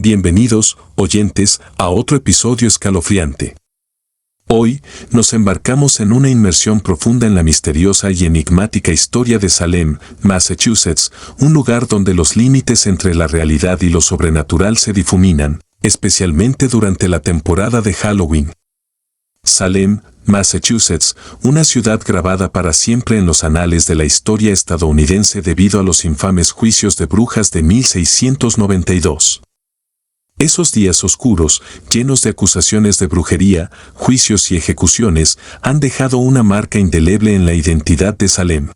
Bienvenidos, oyentes, a otro episodio escalofriante. Hoy, nos embarcamos en una inmersión profunda en la misteriosa y enigmática historia de Salem, Massachusetts, un lugar donde los límites entre la realidad y lo sobrenatural se difuminan, especialmente durante la temporada de Halloween. Salem, Massachusetts, una ciudad grabada para siempre en los anales de la historia estadounidense debido a los infames juicios de brujas de 1692. Esos días oscuros, llenos de acusaciones de brujería, juicios y ejecuciones, han dejado una marca indeleble en la identidad de Salem.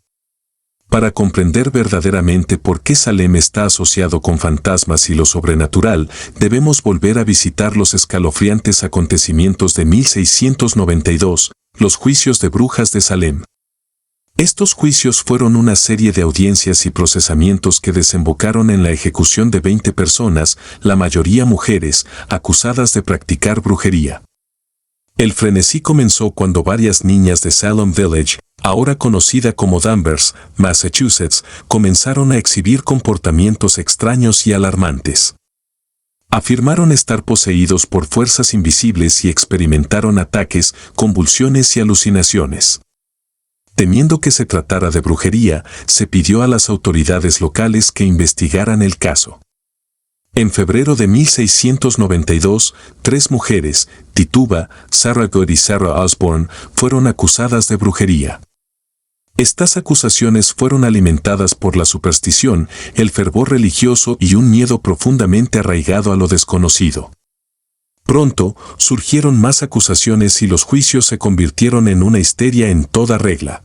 Para comprender verdaderamente por qué Salem está asociado con fantasmas y lo sobrenatural, debemos volver a visitar los escalofriantes acontecimientos de 1692, los juicios de brujas de Salem. Estos juicios fueron una serie de audiencias y procesamientos que desembocaron en la ejecución de 20 personas, la mayoría mujeres, acusadas de practicar brujería. El frenesí comenzó cuando varias niñas de Salem Village, ahora conocida como Danvers, Massachusetts, comenzaron a exhibir comportamientos extraños y alarmantes. Afirmaron estar poseídos por fuerzas invisibles y experimentaron ataques, convulsiones y alucinaciones. Temiendo que se tratara de brujería, se pidió a las autoridades locales que investigaran el caso. En febrero de 1692, 3 mujeres, Tituba, Sarah Good y Sarah Osborne, fueron acusadas de brujería. Estas acusaciones fueron alimentadas por la superstición, el fervor religioso y un miedo profundamente arraigado a lo desconocido. Pronto, surgieron más acusaciones y los juicios se convirtieron en una histeria en toda regla.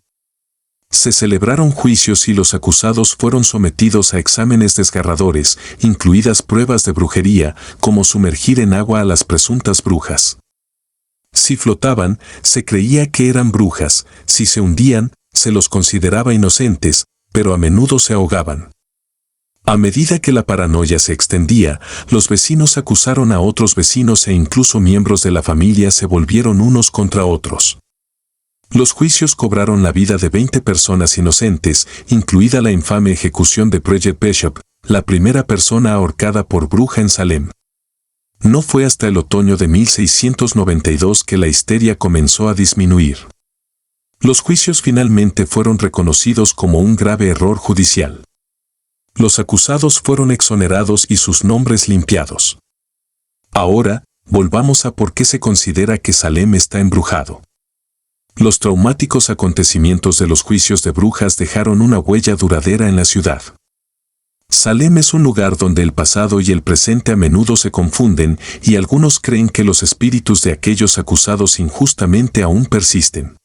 Se celebraron juicios y los acusados fueron sometidos a exámenes desgarradores, incluidas pruebas de brujería, como sumergir en agua a las presuntas brujas. Si flotaban, se creía que eran brujas; si se hundían, se los consideraba inocentes, pero a menudo se ahogaban. A medida que la paranoia se extendía, los vecinos acusaron a otros vecinos e incluso miembros de la familia se volvieron unos contra otros. Los juicios cobraron la vida de 20 personas inocentes, incluida la infame ejecución de Bridget Bishop, la primera persona ahorcada por bruja en Salem. No fue hasta el otoño de 1692 que la histeria comenzó a disminuir. Los juicios finalmente fueron reconocidos como un grave error judicial. Los acusados fueron exonerados y sus nombres limpiados. Ahora, volvamos a por qué se considera que Salem está embrujado. Los traumáticos acontecimientos de los juicios de brujas dejaron una huella duradera en la ciudad. Salem es un lugar donde el pasado y el presente a menudo se confunden y algunos creen que los espíritus de aquellos acusados injustamente aún persisten.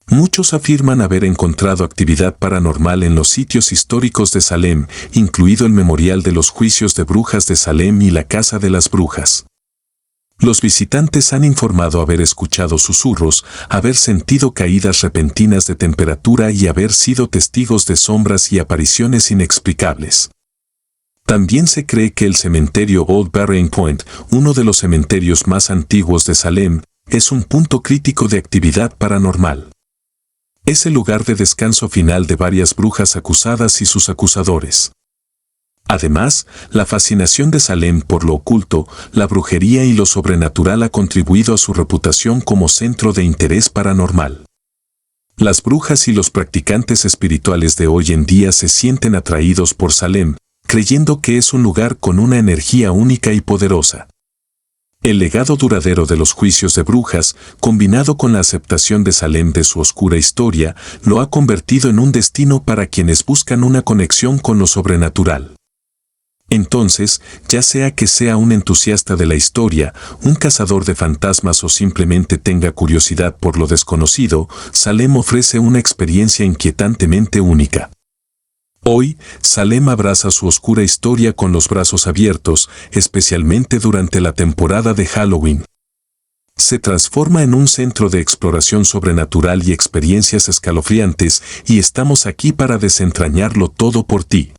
Muchos afirman haber encontrado actividad paranormal en los sitios históricos de Salem, incluido el Memorial de los Juicios de Brujas de Salem y la Casa de las Brujas. Los visitantes han informado haber escuchado susurros, haber sentido caídas repentinas de temperatura y haber sido testigos de sombras y apariciones inexplicables. También se cree que el cementerio Old Burying Point, uno de los cementerios más antiguos de Salem, es un punto crítico de actividad paranormal. Es el lugar de descanso final de varias brujas acusadas y sus acusadores. Además, la fascinación de Salem por lo oculto, la brujería y lo sobrenatural ha contribuido a su reputación como centro de interés paranormal. Las brujas y los practicantes espirituales de hoy en día se sienten atraídos por Salem, creyendo que es un lugar con una energía única y poderosa. El legado duradero de los juicios de brujas, combinado con la aceptación de Salem de su oscura historia, lo ha convertido en un destino para quienes buscan una conexión con lo sobrenatural. Entonces, ya sea que sea un entusiasta de la historia, un cazador de fantasmas o simplemente tenga curiosidad por lo desconocido, Salem ofrece una experiencia inquietantemente única. Hoy, Salem abraza su oscura historia con los brazos abiertos, especialmente durante la temporada de Halloween. Se transforma en un centro de exploración sobrenatural y experiencias escalofriantes, y estamos aquí para desentrañarlo todo por ti.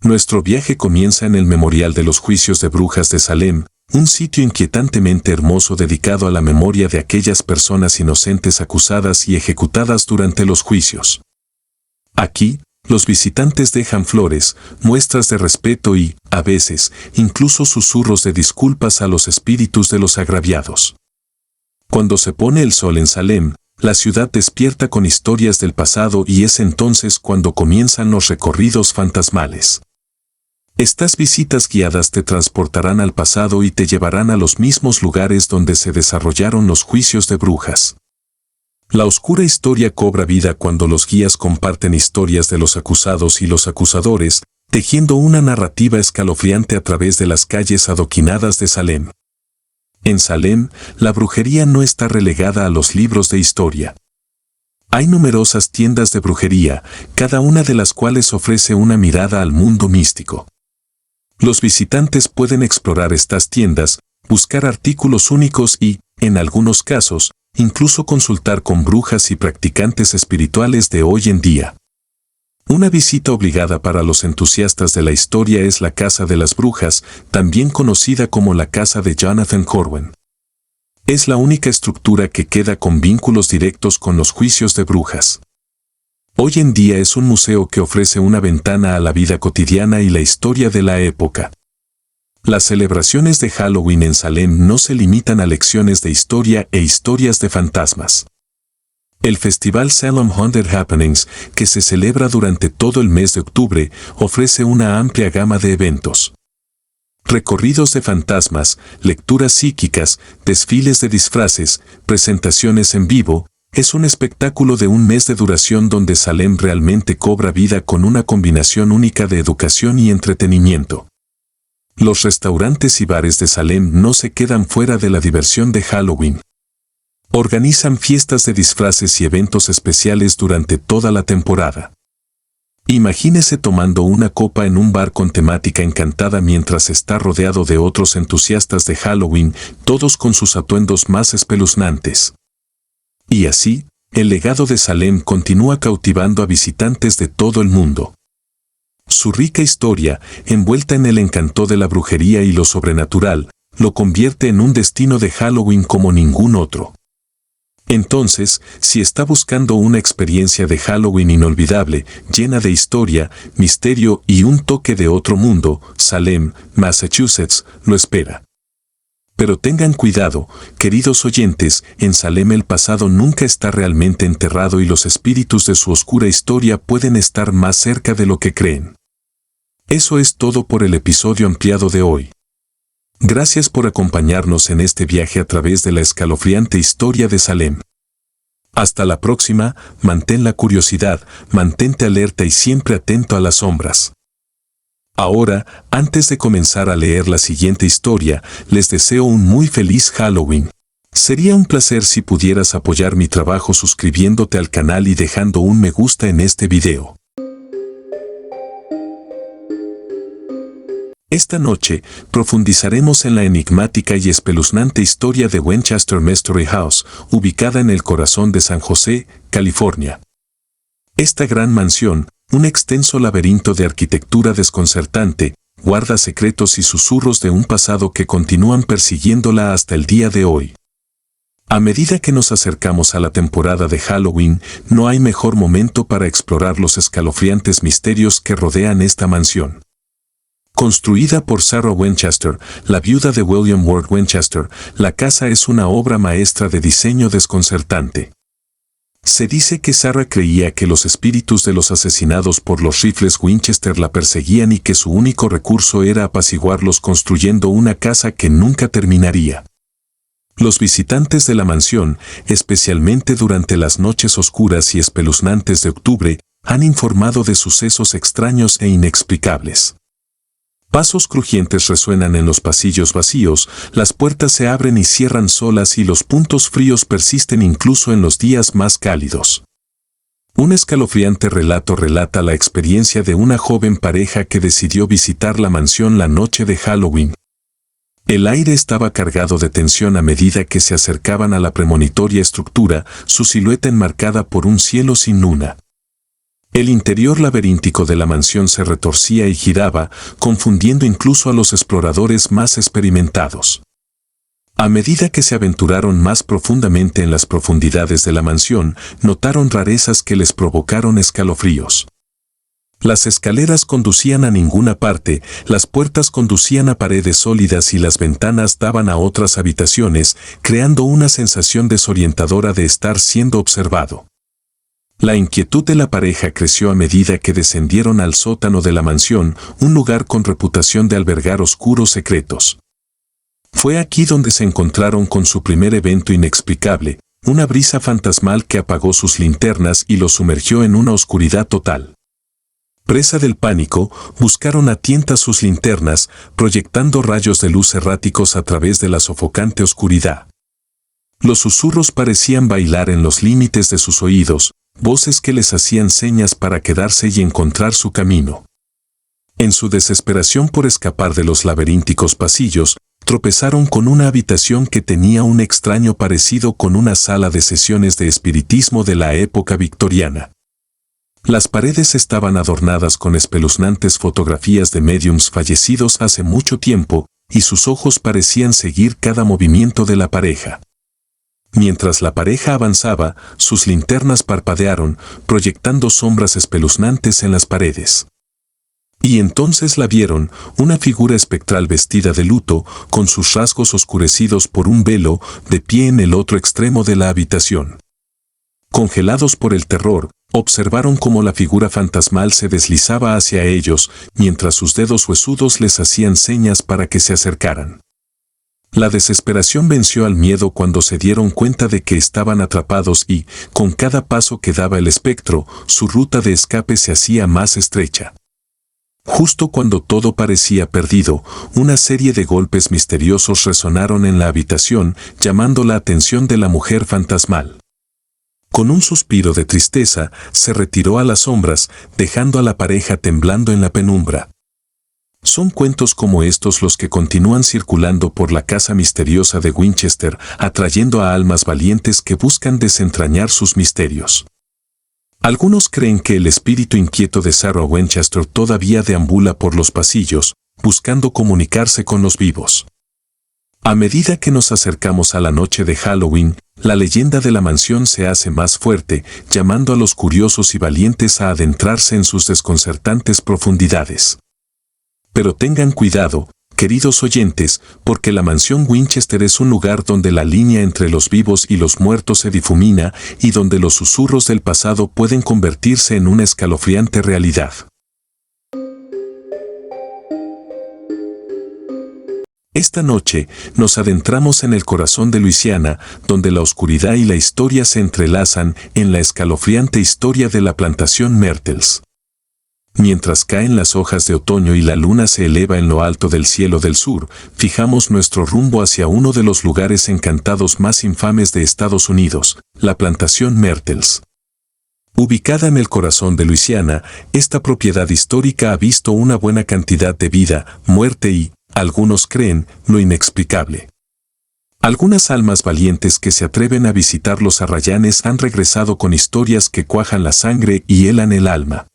Nuestro viaje comienza en el Memorial de los Juicios de Brujas de Salem, un sitio inquietantemente hermoso dedicado a la memoria de aquellas personas inocentes acusadas y ejecutadas durante los juicios. Aquí, Los visitantes dejan flores, muestras de respeto y, a veces, incluso susurros de disculpas a los espíritus de los agraviados. Cuando se pone el sol en Salem, la ciudad despierta con historias del pasado y es entonces cuando comienzan los recorridos fantasmales. Estas visitas guiadas te transportarán al pasado y te llevarán a los mismos lugares donde se desarrollaron los juicios de brujas. La oscura historia cobra vida cuando los guías comparten historias de los acusados y los acusadores, tejiendo una narrativa escalofriante a través de las calles adoquinadas de Salem. En Salem, la brujería no está relegada a los libros de historia. Hay numerosas tiendas de brujería, cada una de las cuales ofrece una mirada al mundo místico. Los visitantes pueden explorar estas tiendas, buscar artículos únicos y, en algunos casos, incluso consultar con brujas y practicantes espirituales de hoy en día. Una visita obligada para los entusiastas de la historia es la Casa de las Brujas, también conocida como la Casa de Jonathan Corwin. Es la única estructura que queda con vínculos directos con los juicios de brujas. Hoy en día es un museo que ofrece una ventana a la vida cotidiana y la historia de la época. Las celebraciones de Halloween en Salem no se limitan a lecciones de historia e historias de fantasmas. El festival Salem Haunted Happenings, que se celebra durante todo el mes de octubre, ofrece una amplia gama de eventos. Recorridos de fantasmas, lecturas psíquicas, desfiles de disfraces, presentaciones en vivo, es un espectáculo de un mes de duración donde Salem realmente cobra vida con una combinación única de educación y entretenimiento. Los restaurantes y bares de Salem no se quedan fuera de la diversión de Halloween. Organizan fiestas de disfraces y eventos especiales durante toda la temporada. Imagínese tomando una copa en un bar con temática encantada mientras está rodeado de otros entusiastas de Halloween, todos con sus atuendos más espeluznantes. Y así, el legado de Salem continúa cautivando a visitantes de todo el mundo. Su rica historia, envuelta en el encanto de la brujería y lo sobrenatural, lo convierte en un destino de Halloween como ningún otro. Entonces, si está buscando una experiencia de Halloween inolvidable, llena de historia, misterio y un toque de otro mundo, Salem, Massachusetts, lo espera. Pero tengan cuidado, queridos oyentes, en Salem el pasado nunca está realmente enterrado y los espíritus de su oscura historia pueden estar más cerca de lo que creen. Eso es todo por el episodio ampliado de hoy. Gracias por acompañarnos en este viaje a través de la escalofriante historia de Salem. Hasta la próxima, mantén la curiosidad, mantente alerta y siempre atento a las sombras. Ahora, antes de comenzar a leer la siguiente historia, les deseo un muy feliz Halloween. Sería un placer si pudieras apoyar mi trabajo suscribiéndote al canal y dejando un me gusta en este video. Esta noche, profundizaremos en la enigmática y espeluznante historia de Winchester Mystery House, ubicada en el corazón de San José, California. Esta gran mansión, un extenso laberinto de arquitectura desconcertante, guarda secretos y susurros de un pasado que continúan persiguiéndola hasta el día de hoy. A medida que nos acercamos a la temporada de Halloween, no hay mejor momento para explorar los escalofriantes misterios que rodean esta mansión. Construida por Sarah Winchester, la viuda de William Ward Winchester, la casa es una obra maestra de diseño desconcertante. Se dice que Sarah creía que los espíritus de los asesinados por los rifles Winchester la perseguían y que su único recurso era apaciguarlos construyendo una casa que nunca terminaría. Los visitantes de la mansión, especialmente durante las noches oscuras y espeluznantes de octubre, han informado de sucesos extraños e inexplicables. Pasos crujientes resuenan en los pasillos vacíos, las puertas se abren y cierran solas y los puntos fríos persisten incluso en los días más cálidos. Un escalofriante relato relata la experiencia de una joven pareja que decidió visitar la mansión la noche de Halloween. El aire estaba cargado de tensión a medida que se acercaban a la premonitoria estructura, su silueta enmarcada por un cielo sin luna. El interior laberíntico de la mansión se retorcía y giraba, confundiendo incluso a los exploradores más experimentados. A medida que se aventuraron más profundamente en las profundidades de la mansión, notaron rarezas que les provocaron escalofríos. Las escaleras conducían a ninguna parte, las puertas conducían a paredes sólidas y las ventanas daban a otras habitaciones, creando una sensación desorientadora de estar siendo observado. La inquietud de la pareja creció a medida que descendieron al sótano de la mansión, un lugar con reputación de albergar oscuros secretos. Fue aquí donde se encontraron con su primer evento inexplicable, una brisa fantasmal que apagó sus linternas y los sumergió en una oscuridad total. Presa del pánico, buscaron a tientas sus linternas, proyectando rayos de luz erráticos a través de la sofocante oscuridad. Los susurros parecían bailar en los límites de sus oídos, voces que les hacían señas para quedarse y encontrar su camino. En su desesperación por escapar de los laberínticos pasillos, tropezaron con una habitación que tenía un extraño parecido con una sala de sesiones de espiritismo de la época victoriana. Las paredes estaban adornadas con espeluznantes fotografías de médiums fallecidos hace mucho tiempo, y sus ojos parecían seguir cada movimiento de la pareja. Mientras la pareja avanzaba, sus linternas parpadearon, proyectando sombras espeluznantes en las paredes. Y entonces la vieron, una figura espectral vestida de luto, con sus rasgos oscurecidos por un velo, de pie en el otro extremo de la habitación. Congelados por el terror, observaron cómo la figura fantasmal se deslizaba hacia ellos, mientras sus dedos huesudos les hacían señas para que se acercaran. La desesperación venció al miedo cuando se dieron cuenta de que estaban atrapados y, con cada paso que daba el espectro, su ruta de escape se hacía más estrecha. Justo cuando todo parecía perdido, una serie de golpes misteriosos resonaron en la habitación, llamando la atención de la mujer fantasmal. Con un suspiro de tristeza, se retiró a las sombras, dejando a la pareja temblando en la penumbra. Son cuentos como estos los que continúan circulando por la casa misteriosa de Winchester, atrayendo a almas valientes que buscan desentrañar sus misterios. Algunos creen que el espíritu inquieto de Sarah Winchester todavía deambula por los pasillos, buscando comunicarse con los vivos. A medida que nos acercamos a la noche de Halloween, la leyenda de la mansión se hace más fuerte, llamando a los curiosos y valientes a adentrarse en sus desconcertantes profundidades. Pero tengan cuidado, queridos oyentes, porque la mansión Winchester es un lugar donde la línea entre los vivos y los muertos se difumina y donde los susurros del pasado pueden convertirse en una escalofriante realidad. Esta noche nos adentramos en el corazón de Luisiana, donde la oscuridad y la historia se entrelazan en la escalofriante historia de la plantación Myrtles. Mientras caen las hojas de otoño y la luna se eleva en lo alto del cielo del sur, fijamos nuestro rumbo hacia uno de los lugares encantados más infames de Estados Unidos, la plantación Myrtles. Ubicada en el corazón de Luisiana, esta propiedad histórica ha visto una buena cantidad de vida, muerte y, algunos creen, lo inexplicable. Algunas almas valientes que se atreven a visitar los arrayanes han regresado con historias que cuajan la sangre y helan el alma.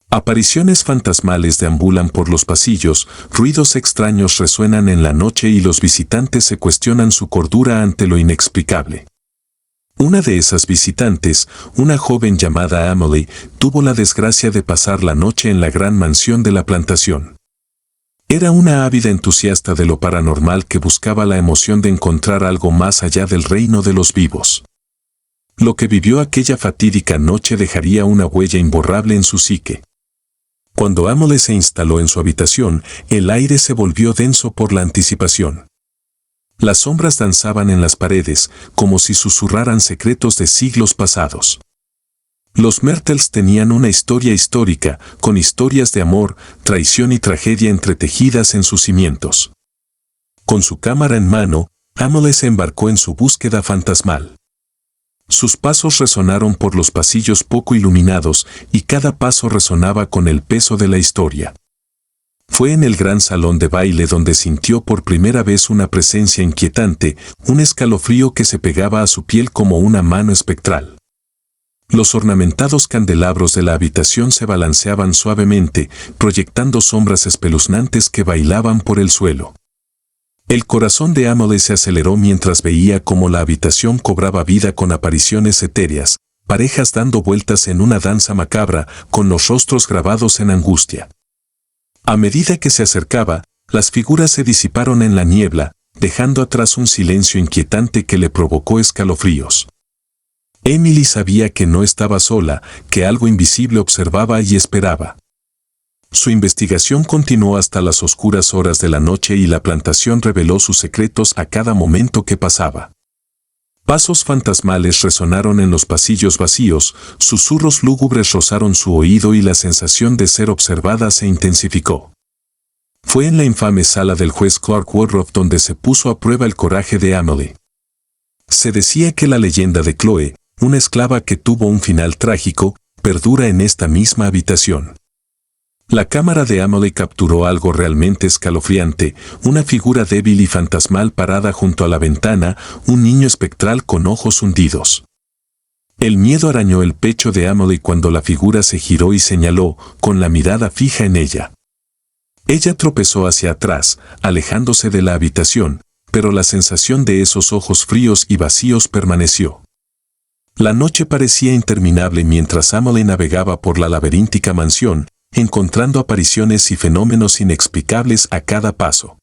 Apariciones fantasmales deambulan por los pasillos, ruidos extraños resuenan en la noche y los visitantes se cuestionan su cordura ante lo inexplicable. Una de esas visitantes, una joven llamada Emily, tuvo la desgracia de pasar la noche en la gran mansión de la plantación. Era una ávida entusiasta de lo paranormal que buscaba la emoción de encontrar algo más allá del reino de los vivos. Lo que vivió aquella fatídica noche dejaría una huella imborrable en su psique. Cuando Emily se instaló en su habitación, el aire se volvió denso por la anticipación. Las sombras danzaban en las paredes, como si susurraran secretos de siglos pasados. Los Myrtles tenían una historia histórica, con historias de amor, traición y tragedia entretejidas en sus cimientos. Con su cámara en mano, Emily se embarcó en su búsqueda fantasmal. Sus pasos resonaron por los pasillos poco iluminados y cada paso resonaba con el peso de la historia. Fue en el gran salón de baile donde sintió por primera vez una presencia inquietante, un escalofrío que se pegaba a su piel como una mano espectral. Los ornamentados candelabros de la habitación se balanceaban suavemente, proyectando sombras espeluznantes que bailaban por el suelo. El corazón de Emily se aceleró mientras veía cómo la habitación cobraba vida con apariciones etéreas, parejas dando vueltas en una danza macabra, con los rostros grabados en angustia. A medida que se acercaba, las figuras se disiparon en la niebla, dejando atrás un silencio inquietante que le provocó escalofríos. Emily sabía que no estaba sola, que algo invisible observaba y esperaba. Su investigación continuó hasta las oscuras horas de la noche y la plantación reveló sus secretos a cada momento que pasaba. Pasos fantasmales resonaron en los pasillos vacíos, susurros lúgubres rozaron su oído y la sensación de ser observada se intensificó. Fue en la infame sala del juez Clark Woodruff donde se puso a prueba el coraje de Emily. Se decía que la leyenda de Chloe, una esclava que tuvo un final trágico, perdura en esta misma habitación. La cámara de Emily capturó algo realmente escalofriante, una figura débil y fantasmal parada junto a la ventana, un niño espectral con ojos hundidos. El miedo arañó el pecho de Emily cuando la figura se giró y señaló, con la mirada fija en ella. Ella tropezó hacia atrás, alejándose de la habitación, pero la sensación de esos ojos fríos y vacíos permaneció. La noche parecía interminable mientras Emily navegaba por la laberíntica mansión, encontrando apariciones y fenómenos inexplicables a cada paso.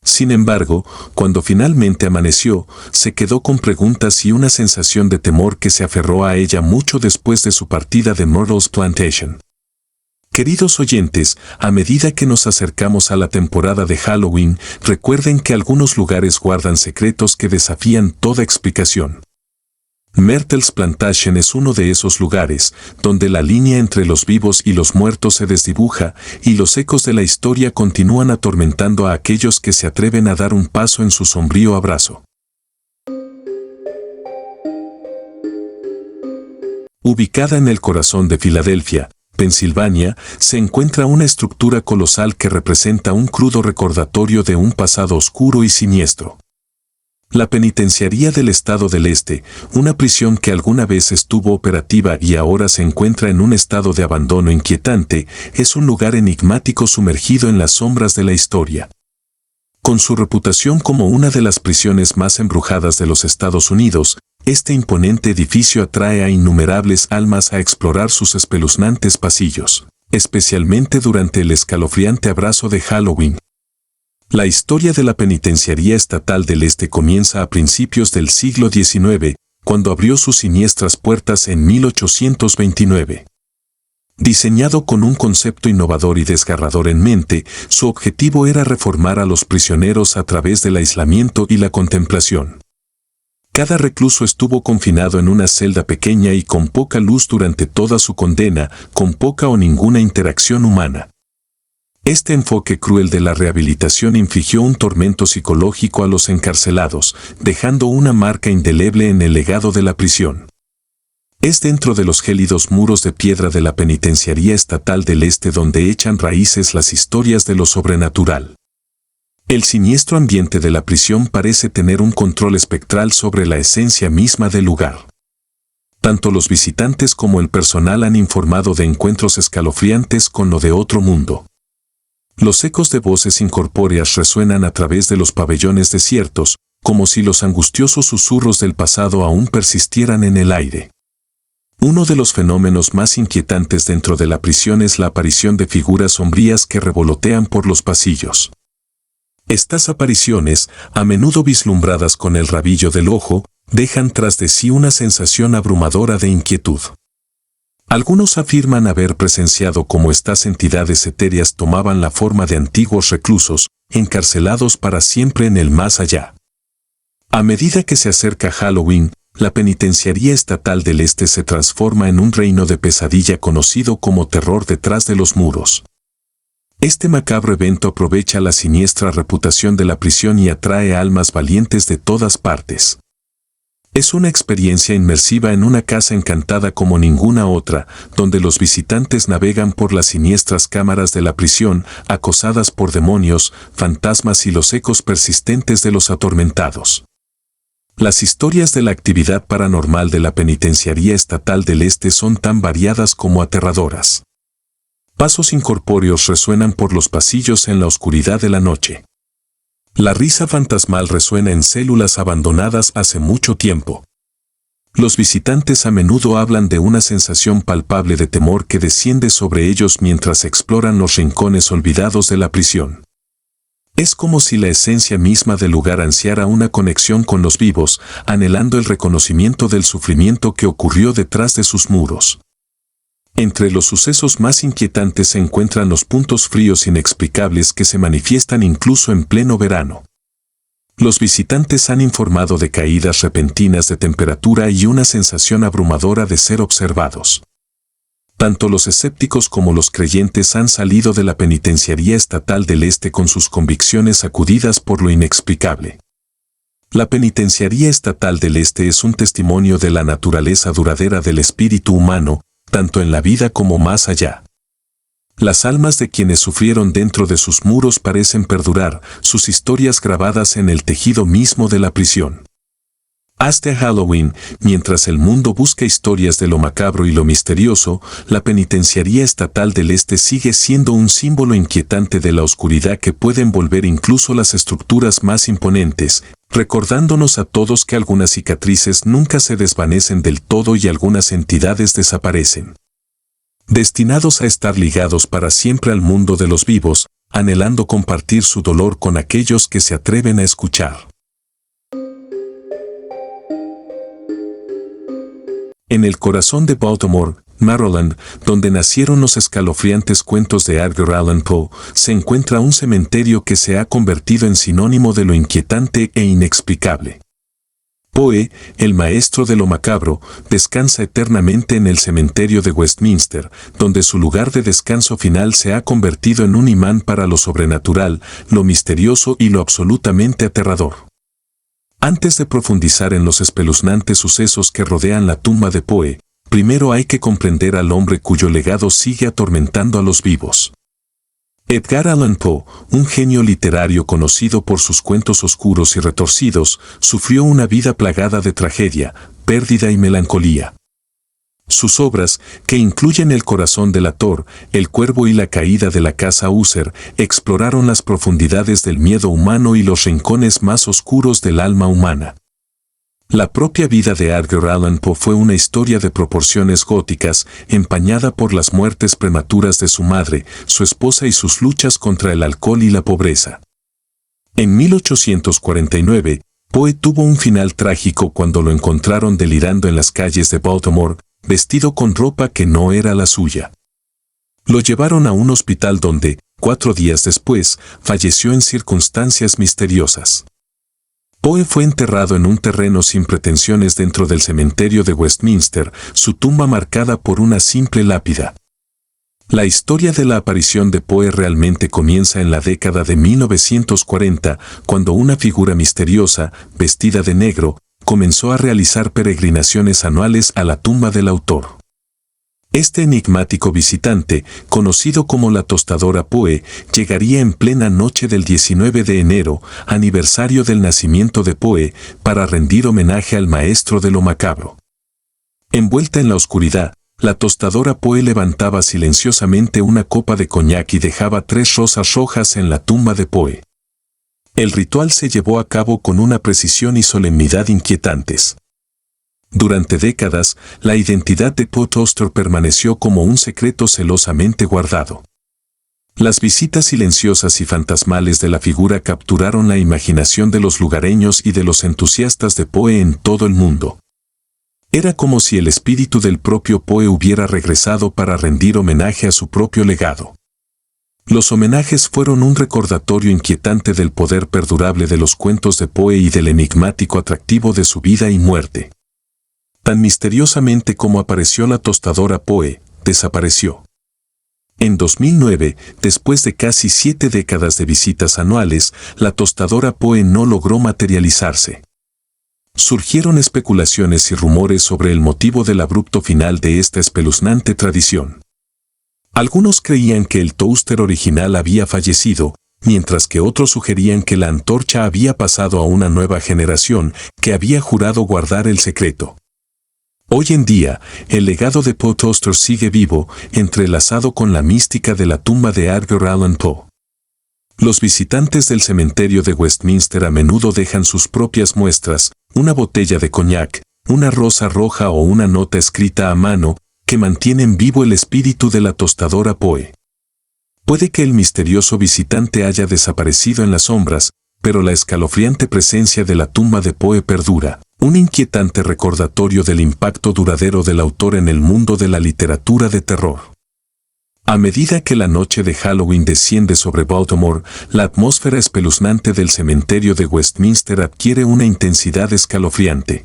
Sin embargo, cuando finalmente amaneció, se quedó con preguntas y una sensación de temor que se aferró a ella mucho después de su partida de Myrtle's Plantation. Queridos oyentes, a medida que nos acercamos a la temporada de Halloween, recuerden que algunos lugares guardan secretos que desafían toda explicación. Myrtle's Plantation es uno de esos lugares, donde la línea entre los vivos y los muertos se desdibuja, y los ecos de la historia continúan atormentando a aquellos que se atreven a dar un paso en su sombrío abrazo. Ubicada en el corazón de Filadelfia, Pensilvania, se encuentra una estructura colosal que representa un crudo recordatorio de un pasado oscuro y siniestro. La Penitenciaría del Estado del Este, una prisión que alguna vez estuvo operativa y ahora se encuentra en un estado de abandono inquietante, es un lugar enigmático sumergido en las sombras de la historia. Con su reputación como una de las prisiones más embrujadas de los Estados Unidos, este imponente edificio atrae a innumerables almas a explorar sus espeluznantes pasillos, especialmente durante el escalofriante abrazo de Halloween. La historia de la Penitenciaría Estatal del Este comienza a principios del siglo XIX, cuando abrió sus siniestras puertas en 1829. Diseñado con un concepto innovador y desgarrador en mente, su objetivo era reformar a los prisioneros a través del aislamiento y la contemplación. Cada recluso estuvo confinado en una celda pequeña y con poca luz durante toda su condena, con poca o ninguna interacción humana. Este enfoque cruel de la rehabilitación infligió un tormento psicológico a los encarcelados, dejando una marca indeleble en el legado de la prisión. Es dentro de los gélidos muros de piedra de la Penitenciaría Estatal del Este donde echan raíces las historias de lo sobrenatural. El siniestro ambiente de la prisión parece tener un control espectral sobre la esencia misma del lugar. Tanto los visitantes como el personal han informado de encuentros escalofriantes con lo de otro mundo. Los ecos de voces incorpóreas resuenan a través de los pabellones desiertos, como si los angustiosos susurros del pasado aún persistieran en el aire. Uno de los fenómenos más inquietantes dentro de la prisión es la aparición de figuras sombrías que revolotean por los pasillos. Estas apariciones, a menudo vislumbradas con el rabillo del ojo, dejan tras de sí una sensación abrumadora de inquietud. Algunos afirman haber presenciado cómo estas entidades etéreas tomaban la forma de antiguos reclusos, encarcelados para siempre en el más allá. A medida que se acerca Halloween, la Penitenciaría Estatal del Este se transforma en un reino de pesadilla conocido como terror detrás de los muros. Este macabro evento aprovecha la siniestra reputación de la prisión y atrae almas valientes de todas partes. Es una experiencia inmersiva en una casa encantada como ninguna otra, donde los visitantes navegan por las siniestras cámaras de la prisión, acosadas por demonios, fantasmas y los ecos persistentes de los atormentados. Las historias de la actividad paranormal de la Penitenciaría Estatal del Este son tan variadas como aterradoras. Pasos incorpóreos resuenan por los pasillos en la oscuridad de la noche. La risa fantasmal resuena en células abandonadas hace mucho tiempo. Los visitantes a menudo hablan de una sensación palpable de temor que desciende sobre ellos mientras exploran los rincones olvidados de la prisión. Es como si la esencia misma del lugar ansiara una conexión con los vivos, anhelando el reconocimiento del sufrimiento que ocurrió detrás de sus muros. Entre los sucesos más inquietantes se encuentran los puntos fríos inexplicables que se manifiestan incluso en pleno verano. Los visitantes han informado de caídas repentinas de temperatura y una sensación abrumadora de ser observados. Tanto los escépticos como los creyentes han salido de la Penitenciaría Estatal del Este con sus convicciones sacudidas por lo inexplicable. La Penitenciaría Estatal del Este es un testimonio de la naturaleza duradera del espíritu humano, tanto en la vida como más allá. Las almas de quienes sufrieron dentro de sus muros parecen perdurar, sus historias grabadas en el tejido mismo de la prisión. Hasta Halloween, mientras el mundo busca historias de lo macabro y lo misterioso, la Penitenciaría Estatal del Este sigue siendo un símbolo inquietante de la oscuridad que puede envolver incluso las estructuras más imponentes, recordándonos a todos que algunas cicatrices nunca se desvanecen del todo y algunas entidades desaparecen. Destinados a estar ligados para siempre al mundo de los vivos, anhelando compartir su dolor con aquellos que se atreven a escuchar. En el corazón de Baltimore, Maryland, donde nacieron los escalofriantes cuentos de Edgar Allan Poe, se encuentra un cementerio que se ha convertido en sinónimo de lo inquietante e inexplicable. Poe, el maestro de lo macabro, descansa eternamente en el cementerio de Westminster, donde su lugar de descanso final se ha convertido en un imán para lo sobrenatural, lo misterioso y lo absolutamente aterrador. Antes de profundizar en los espeluznantes sucesos que rodean la tumba de Poe, primero hay que comprender al hombre cuyo legado sigue atormentando a los vivos. Edgar Allan Poe, un genio literario conocido por sus cuentos oscuros y retorcidos, sufrió una vida plagada de tragedia, pérdida y melancolía. Sus obras, que incluyen El corazón del Ator, El cuervo y La caída de la casa User, exploraron las profundidades del miedo humano y los rincones más oscuros del alma humana. La propia vida de Edgar Allan Poe fue una historia de proporciones góticas, empañada por las muertes prematuras de su madre, su esposa y sus luchas contra el alcohol y la pobreza. En 1849, Poe tuvo un final trágico cuando lo encontraron delirando en las calles de Baltimore, vestido con ropa que no era la suya. Lo llevaron a un hospital donde, 4 días después, falleció en circunstancias misteriosas. Poe fue enterrado en un terreno sin pretensiones dentro del cementerio de Westminster, su tumba marcada por una simple lápida. La historia de la aparición de Poe realmente comienza en la década de 1940, cuando una figura misteriosa, vestida de negro, comenzó a realizar peregrinaciones anuales a la tumba del autor. Este enigmático visitante, conocido como la tostadora Poe, llegaría en plena noche del 19 de enero, aniversario del nacimiento de Poe, para rendir homenaje al maestro de lo macabro. Envuelta en la oscuridad, la tostadora Poe levantaba silenciosamente una copa de coñac y dejaba 3 rosas rojas en la tumba de Poe. El ritual se llevó a cabo con una precisión y solemnidad inquietantes. Durante décadas, la identidad de Poe Toaster permaneció como un secreto celosamente guardado. Las visitas silenciosas y fantasmales de la figura capturaron la imaginación de los lugareños y de los entusiastas de Poe en todo el mundo. Era como si el espíritu del propio Poe hubiera regresado para rendir homenaje a su propio legado. Los homenajes fueron un recordatorio inquietante del poder perdurable de los cuentos de Poe y del enigmático atractivo de su vida y muerte. Tan misteriosamente como apareció la tostadora Poe, desapareció. En 2009, después de casi 7 décadas de visitas anuales, la tostadora Poe no logró materializarse. Surgieron especulaciones y rumores sobre el motivo del abrupto final de esta espeluznante tradición. Algunos creían que el tóaster original había fallecido, mientras que otros sugerían que la antorcha había pasado a una nueva generación que había jurado guardar el secreto. Hoy en día, el legado de Poe Toaster sigue vivo, entrelazado con la mística de la tumba de Edgar Allan Poe. Los visitantes del cementerio de Westminster a menudo dejan sus propias muestras, una botella de coñac, una rosa roja o una nota escrita a mano que mantienen vivo el espíritu de la tostadora Poe. Puede que el misterioso visitante haya desaparecido en las sombras, pero la escalofriante presencia de la tumba de Poe perdura, un inquietante recordatorio del impacto duradero del autor en el mundo de la literatura de terror. A medida que la noche de Halloween desciende sobre Baltimore, la atmósfera espeluznante del cementerio de Westminster adquiere una intensidad escalofriante.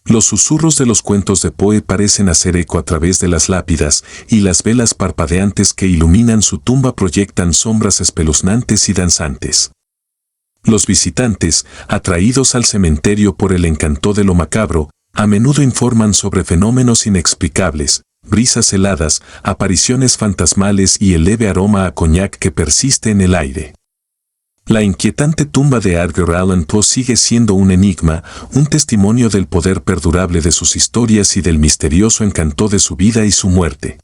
Los susurros de los cuentos de Poe parecen hacer eco a través de las lápidas, y las velas parpadeantes que iluminan su tumba proyectan sombras espeluznantes y danzantes. Los visitantes, atraídos al cementerio por el encanto de lo macabro, a menudo informan sobre fenómenos inexplicables, brisas heladas, apariciones fantasmales y el leve aroma a coñac que persiste en el aire. La inquietante tumba de Edgar Allan Poe sigue siendo un enigma, un testimonio del poder perdurable de sus historias y del misterioso encanto de su vida y su muerte.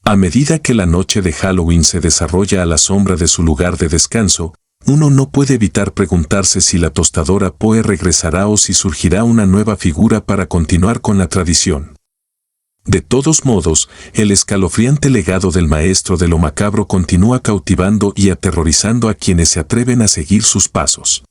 A medida que la noche de Halloween se desarrolla a la sombra de su lugar de descanso, uno no puede evitar preguntarse si la tostadora Poe regresará o si surgirá una nueva figura para continuar con la tradición. De todos modos, el escalofriante legado del maestro de lo macabro continúa cautivando y aterrorizando a quienes se atreven a seguir sus pasos.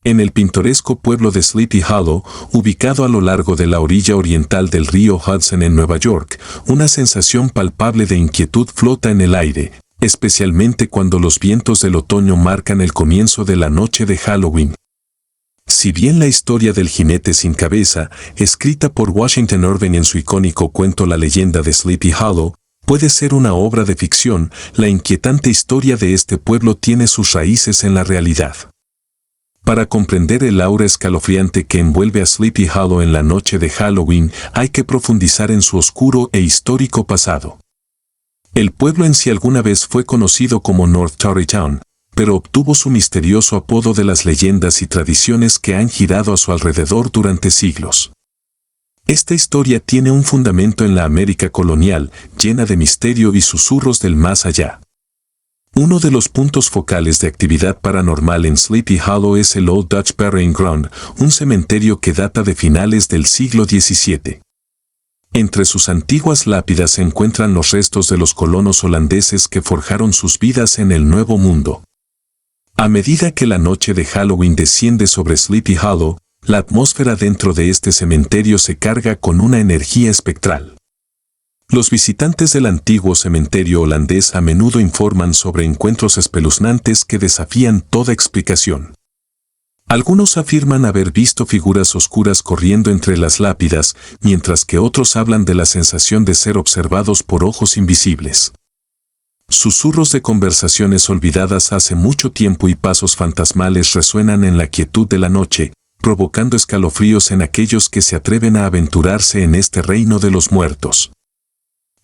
En el pintoresco pueblo de Sleepy Hollow, ubicado a lo largo de la orilla oriental del río Hudson en Nueva York, una sensación palpable de inquietud flota en el aire, especialmente cuando los vientos del otoño marcan el comienzo de la noche de Halloween. Si bien la historia del jinete sin cabeza, escrita por Washington Irving en su icónico cuento La leyenda de Sleepy Hollow, puede ser una obra de ficción, la inquietante historia de este pueblo tiene sus raíces en la realidad. Para comprender el aura escalofriante que envuelve a Sleepy Hollow en la noche de Halloween, hay que profundizar en su oscuro e histórico pasado. El pueblo en sí alguna vez fue conocido como North Tarrytown, pero obtuvo su misterioso apodo de las leyendas y tradiciones que han girado a su alrededor durante siglos. Esta historia tiene un fundamento en la América colonial, llena de misterio y susurros del más allá. Uno de los puntos focales de actividad paranormal en Sleepy Hollow es el Old Dutch Burying Ground, un cementerio que data de finales del siglo XVII. Entre sus antiguas lápidas se encuentran los restos de los colonos holandeses que forjaron sus vidas en el Nuevo Mundo. A medida que la noche de Halloween desciende sobre Sleepy Hollow, la atmósfera dentro de este cementerio se carga con una energía espectral. Los visitantes del antiguo cementerio holandés a menudo informan sobre encuentros espeluznantes que desafían toda explicación. Algunos afirman haber visto figuras oscuras corriendo entre las lápidas, mientras que otros hablan de la sensación de ser observados por ojos invisibles. Susurros de conversaciones olvidadas hace mucho tiempo y pasos fantasmales resuenan en la quietud de la noche, provocando escalofríos en aquellos que se atreven a aventurarse en este reino de los muertos.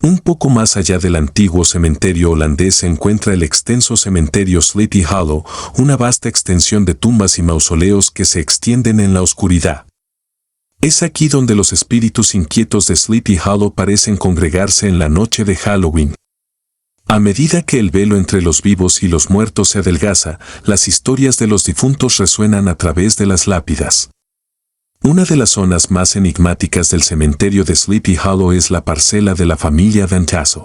Un poco más allá del antiguo cementerio holandés se encuentra el extenso cementerio Sleepy Hollow, una vasta extensión de tumbas y mausoleos que se extienden en la oscuridad. Es aquí donde los espíritus inquietos de Sleepy Hollow parecen congregarse en la noche de Halloween. A medida que el velo entre los vivos y los muertos se adelgaza, las historias de los difuntos resuenan a través de las lápidas. Una de las zonas más enigmáticas del cementerio de Sleepy Hollow es la parcela de la familia Van Tassel.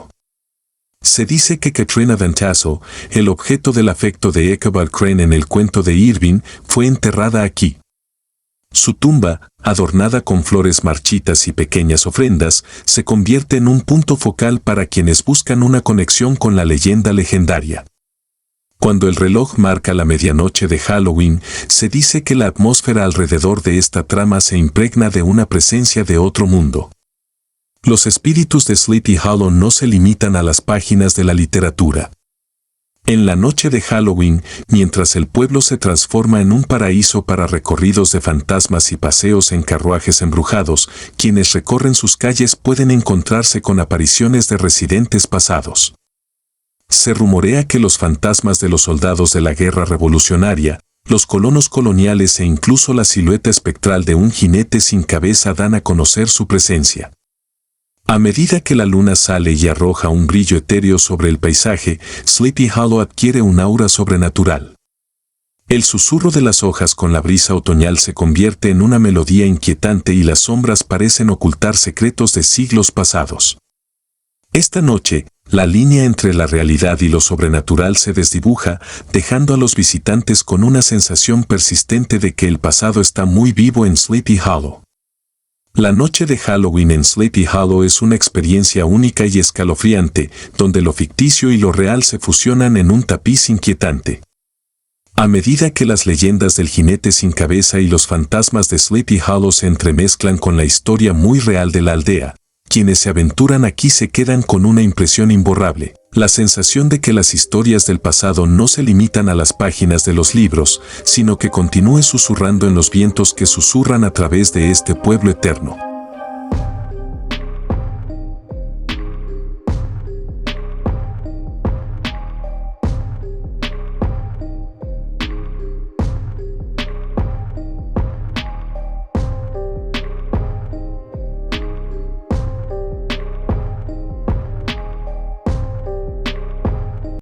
Se dice que Katrina Van Tassel, el objeto del afecto de Ichabod Crane en el cuento de Irving, fue enterrada aquí. Su tumba, adornada con flores marchitas y pequeñas ofrendas, se convierte en un punto focal para quienes buscan una conexión con la leyenda legendaria. Cuando el reloj marca la medianoche de Halloween, se dice que la atmósfera alrededor de esta trama se impregna de una presencia de otro mundo. Los espíritus de Sleepy Hollow no se limitan a las páginas de la literatura. En la noche de Halloween, mientras el pueblo se transforma en un paraíso para recorridos de fantasmas y paseos en carruajes embrujados, quienes recorren sus calles pueden encontrarse con apariciones de residentes pasados. Se rumorea que los fantasmas de los soldados de la guerra revolucionaria, los colonos coloniales e incluso la silueta espectral de un jinete sin cabeza dan a conocer su presencia. A medida que la luna sale y arroja un brillo etéreo sobre el paisaje, Sleepy Hollow adquiere un aura sobrenatural. El susurro de las hojas con la brisa otoñal se convierte en una melodía inquietante y las sombras parecen ocultar secretos de siglos pasados. Esta noche, la línea entre la realidad y lo sobrenatural se desdibuja, dejando a los visitantes con una sensación persistente de que el pasado está muy vivo en Sleepy Hollow. La noche de Halloween en Sleepy Hollow es una experiencia única y escalofriante, donde lo ficticio y lo real se fusionan en un tapiz inquietante. A medida que las leyendas del jinete sin cabeza y los fantasmas de Sleepy Hollow se entremezclan con la historia muy real de la aldea, quienes se aventuran aquí se quedan con una impresión imborrable, la sensación de que las historias del pasado no se limitan a las páginas de los libros, sino que continúe susurrando en los vientos que susurran a través de este pueblo eterno.